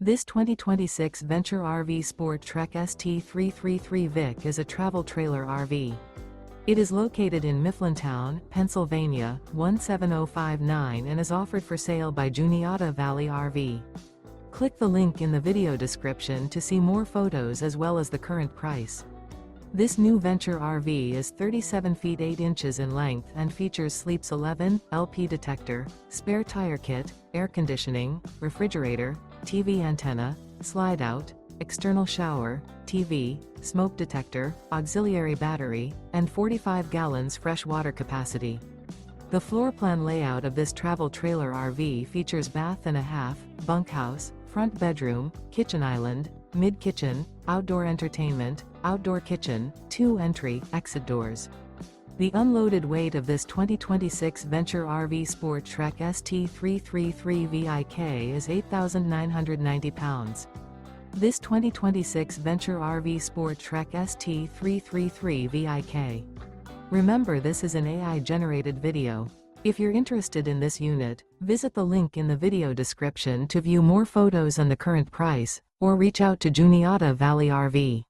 This 2026 Venture RV SportTrek ST333 Vic is a travel trailer RV. It is located in Mifflintown, Pennsylvania, 17059 and is offered for sale by Juniata Valley RV. Click the link in the video description to see more photos as well as the current price. This new Venture RV is 37 feet 8 inches in length and features Sleeps 11, LP detector, spare tire kit, air conditioning, refrigerator, TV antenna, slide out, external shower, TV, smoke detector, auxiliary battery, and 45 gallons fresh water capacity. The floor plan layout of this travel trailer RV features bath and a half, bunkhouse, front bedroom, kitchen island, mid-kitchen, outdoor entertainment, outdoor kitchen, 2 entry, exit doors. The unloaded weight of this 2026 Venture RV SportTrek ST333 VIK is 8,990 pounds. This 2026 Venture RV SportTrek ST333 VIK. Remember, this is an AI-generated video. If you're interested in this unit, visit the link in the video description to view more photos and the current price, or reach out to Juniata Valley RV.